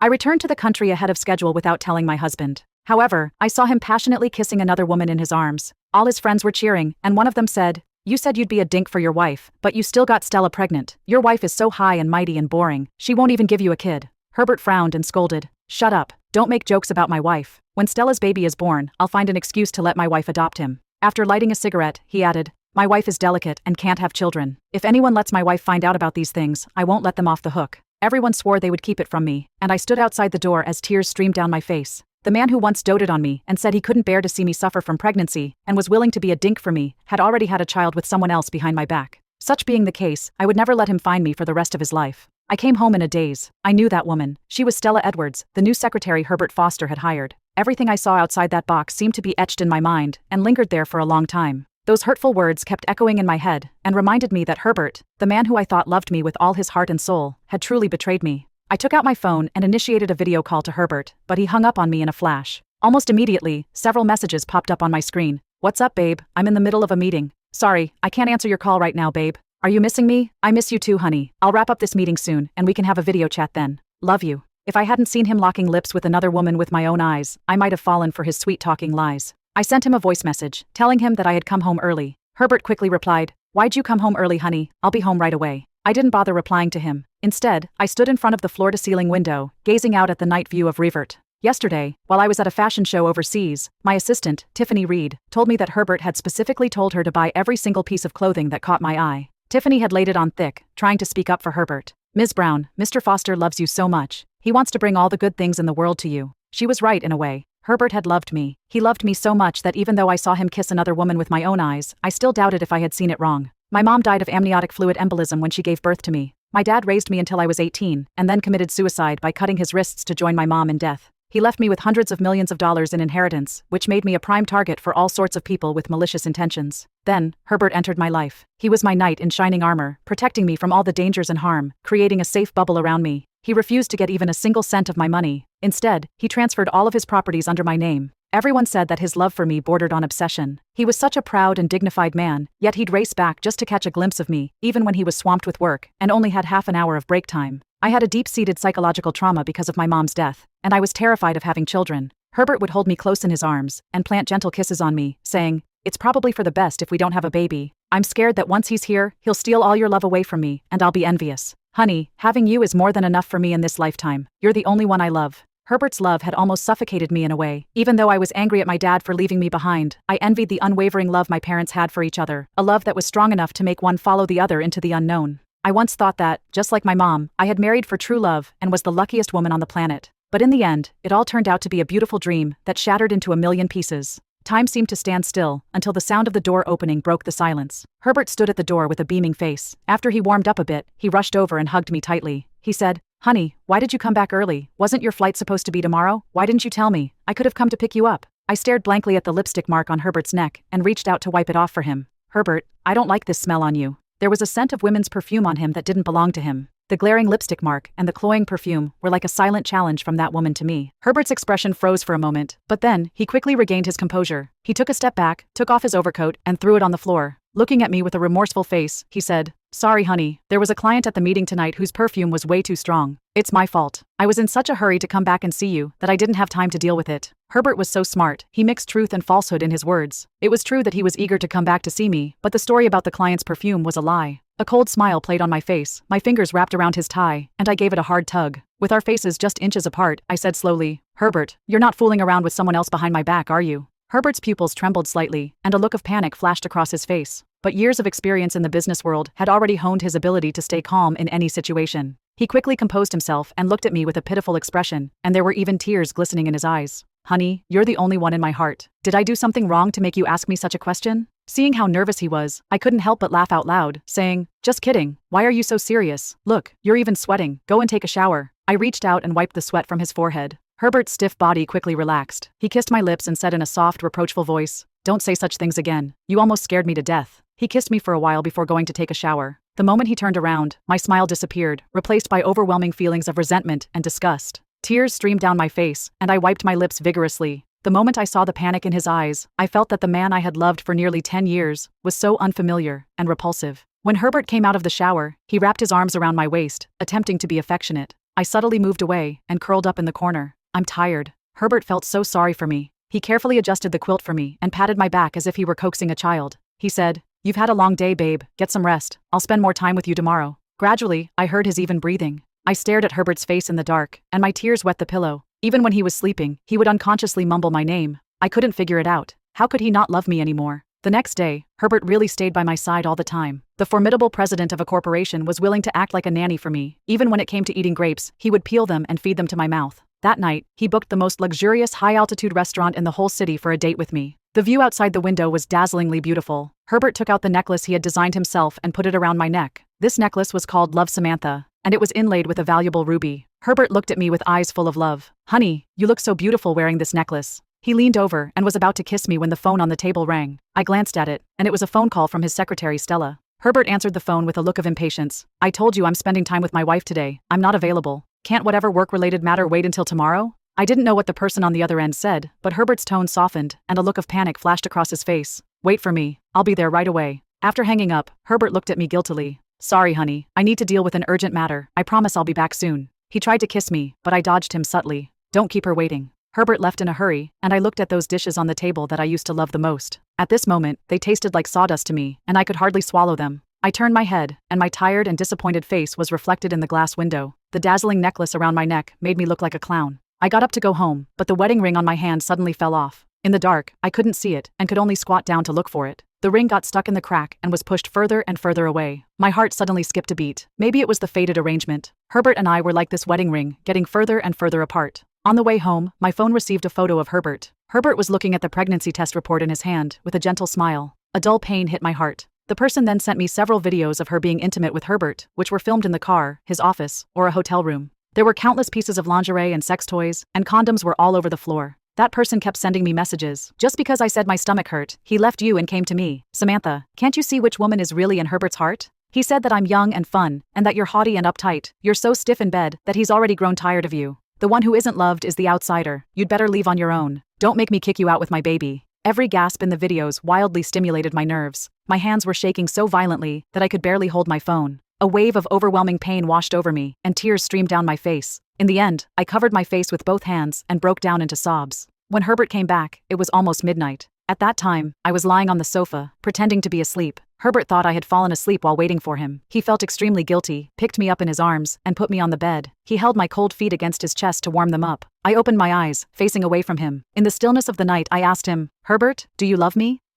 I returned to the country ahead of schedule without telling my husband. However, I saw him passionately kissing another woman in his arms. All his friends were cheering, and one of them said, "You said you'd be a dink for your wife, but you still got Stella pregnant. Your wife is so high and mighty and boring, she won't even give you a kid." Herbert frowned and scolded, "Shut up, don't make jokes about my wife. When Stella's baby is born, I'll find an excuse to let my wife adopt him." After lighting a cigarette, he added, "My wife is delicate and can't have children. If anyone lets my wife find out about these things, I won't let them off the hook." Everyone swore they would keep it from me, and I stood outside the door as tears streamed down my face. The man who once doted on me and said he couldn't bear to see me suffer from pregnancy and was willing to be a dink for me had already had a child with someone else behind my back. Such being the case, I would never let him find me for the rest of his life. I came home in a daze. I knew that woman. She was Stella Edwards, the new secretary Herbert Foster had hired. Everything I saw outside that box seemed to be etched in my mind and lingered there for a long time. Those hurtful words kept echoing in my head and reminded me that Herbert, the man who I thought loved me with all his heart and soul, had truly betrayed me. I took out my phone and initiated a video call to Herbert, but he hung up on me in a flash. Almost immediately, several messages popped up on my screen. "What's up, babe? I'm in the middle of a meeting. Sorry, I can't answer your call right now, babe. Are you missing me? I miss you too, honey. I'll wrap up this meeting soon, and we can have a video chat then. Love you." If I hadn't seen him locking lips with another woman with my own eyes, I might have fallen for his sweet-talking lies. I sent him a voice message, telling him that I had come home early. Herbert quickly replied, "Why'd you come home early, honey? I'll be home right away." I didn't bother replying to him. Instead, I stood in front of the floor-to-ceiling window, gazing out at the night view of Revert. Yesterday, while I was at a fashion show overseas, my assistant, Tiffany Reed, told me that Herbert had specifically told her to buy every single piece of clothing that caught my eye. Tiffany had laid it on thick, trying to speak up for Herbert. "Ms. Brown, Mr. Foster loves you so much. He wants to bring all the good things in the world to you." She was right in a way. Herbert had loved me. He loved me so much that even though I saw him kiss another woman with my own eyes, I still doubted if I had seen it wrong. My mom died of amniotic fluid embolism when she gave birth to me. My dad raised me until I was 18, and then committed suicide by cutting his wrists to join my mom in death. He left me with hundreds of millions of dollars in inheritance, which made me a prime target for all sorts of people with malicious intentions. Then, Herbert entered my life. He was my knight in shining armor, protecting me from all the dangers and harm, creating a safe bubble around me. He refused to get even a single cent of my money. Instead, he transferred all of his properties under my name. Everyone said that his love for me bordered on obsession. He was such a proud and dignified man, yet he'd race back just to catch a glimpse of me, even when he was swamped with work, and only had half an hour of break time. I had a deep-seated psychological trauma because of my mom's death, and I was terrified of having children. Herbert would hold me close in his arms, and plant gentle kisses on me, saying, "It's probably for the best if we don't have a baby. I'm scared that once he's here, he'll steal all your love away from me, and I'll be envious. Honey, having you is more than enough for me in this lifetime. You're the only one I love." Herbert's love had almost suffocated me in a way. Even though I was angry at my dad for leaving me behind, I envied the unwavering love my parents had for each other, a love that was strong enough to make one follow the other into the unknown. I once thought that, just like my mom, I had married for true love and was the luckiest woman on the planet. But in the end, it all turned out to be a beautiful dream that shattered into a million pieces. Time seemed to stand still, until the sound of the door opening broke the silence. Herbert stood at the door with a beaming face. After he warmed up a bit, he rushed over and hugged me tightly. He said, "Honey, why did you come back early? Wasn't your flight supposed to be tomorrow? Why didn't you tell me? I could have come to pick you up." I stared blankly at the lipstick mark on Herbert's neck and reached out to wipe it off for him. "Herbert, I don't like this smell on you." There was a scent of women's perfume on him that didn't belong to him. The glaring lipstick mark and the cloying perfume were like a silent challenge from that woman to me. Herbert's expression froze for a moment, but then, he quickly regained his composure. He took a step back, took off his overcoat, and threw it on the floor. Looking at me with a remorseful face, he said, "Sorry, honey, there was a client at the meeting tonight whose perfume was way too strong. It's my fault. I was in such a hurry to come back and see you that I didn't have time to deal with it." Herbert was so smart, he mixed truth and falsehood in his words. It was true that he was eager to come back to see me, but the story about the client's perfume was a lie. A cold smile played on my face, my fingers wrapped around his tie, and I gave it a hard tug. With our faces just inches apart, I said slowly, "Herbert, you're not fooling around with someone else behind my back, are you?" Herbert's pupils trembled slightly, and a look of panic flashed across his face. But years of experience in the business world had already honed his ability to stay calm in any situation. He quickly composed himself and looked at me with a pitiful expression, and there were even tears glistening in his eyes. "Honey, you're the only one in my heart. Did I do something wrong to make you ask me such a question?" Seeing how nervous he was, I couldn't help but laugh out loud, saying, "Just kidding. Why are you so serious? Look, you're even sweating. Go and take a shower." I reached out and wiped the sweat from his forehead. Herbert's stiff body quickly relaxed. He kissed my lips and said in a soft, reproachful voice, "Don't say such things again. You almost scared me to death." He kissed me for a while before going to take a shower. The moment he turned around, my smile disappeared, replaced by overwhelming feelings of resentment and disgust. Tears streamed down my face, and I wiped my lips vigorously. The moment I saw the panic in his eyes, I felt that the man I had loved for nearly 10 years was so unfamiliar and repulsive. When Herbert came out of the shower, he wrapped his arms around my waist, attempting to be affectionate. I subtly moved away and curled up in the corner. I'm tired. Herbert felt so sorry for me. He carefully adjusted the quilt for me and patted my back as if he were coaxing a child. He said, "You've had a long day, babe. Get some rest. I'll spend more time with you tomorrow." Gradually, I heard his even breathing. I stared at Herbert's face in the dark, and my tears wet the pillow. Even when he was sleeping, he would unconsciously mumble my name. I couldn't figure it out. How could he not love me anymore? The next day, Herbert really stayed by my side all the time. The formidable president of a corporation was willing to act like a nanny for me. Even when it came to eating grapes, he would peel them and feed them to my mouth. That night, he booked the most luxurious high-altitude restaurant in the whole city for a date with me. The view outside the window was dazzlingly beautiful. Herbert took out the necklace he had designed himself and put it around my neck. This necklace was called Love Samantha, and it was inlaid with a valuable ruby. Herbert looked at me with eyes full of love. "Honey, you look so beautiful wearing this necklace." He leaned over and was about to kiss me when the phone on the table rang. I glanced at it, and it was a phone call from his secretary, Stella. Herbert answered the phone with a look of impatience. "I told you I'm spending time with my wife today. I'm not available. Can't whatever work-related matter wait until tomorrow?" I didn't know what the person on the other end said, but Herbert's tone softened, and a look of panic flashed across his face. "Wait for me. I'll be there right away." After hanging up, Herbert looked at me guiltily. "Sorry, honey. I need to deal with an urgent matter. I promise I'll be back soon." He tried to kiss me, but I dodged him subtly. "Don't keep her waiting." Herbert left in a hurry, and I looked at those dishes on the table that I used to love the most. At this moment, they tasted like sawdust to me, and I could hardly swallow them. I turned my head, and my tired and disappointed face was reflected in the glass window. The dazzling necklace around my neck made me look like a clown. I got up to go home, but the wedding ring on my hand suddenly fell off. In the dark, I couldn't see it, and could only squat down to look for it. The ring got stuck in the crack and was pushed further and further away. My heart suddenly skipped a beat. Maybe it was the fated arrangement. Herbert and I were like this wedding ring, getting further and further apart. On the way home, my phone received a photo of Herbert. Herbert was looking at the pregnancy test report in his hand, with a gentle smile. A dull pain hit my heart. The person then sent me several videos of her being intimate with Herbert, which were filmed in the car, his office, or a hotel room. There were countless pieces of lingerie and sex toys, and condoms were all over the floor. That person kept sending me messages. "Just because I said my stomach hurt, he left you and came to me. Samantha, can't you see which woman is really in Herbert's heart? He said that I'm young and fun, and that you're haughty and uptight. You're so stiff in bed that he's already grown tired of you. The one who isn't loved is the outsider. You'd better leave on your own. Don't make me kick you out with my baby." Every gasp in the videos wildly stimulated my nerves. My hands were shaking so violently that I could barely hold my phone. A wave of overwhelming pain washed over me, and tears streamed down my face. In the end, I covered my face with both hands and broke down into sobs. When Herbert came back, it was almost midnight. At that time, I was lying on the sofa, pretending to be asleep. Herbert thought I had fallen asleep while waiting for him. He felt extremely guilty, picked me up in his arms, and put me on the bed. He held my cold feet against his chest to warm them up. I opened my eyes, facing away from him. In the stillness of the night, I asked him, "Herbert, do you love me?"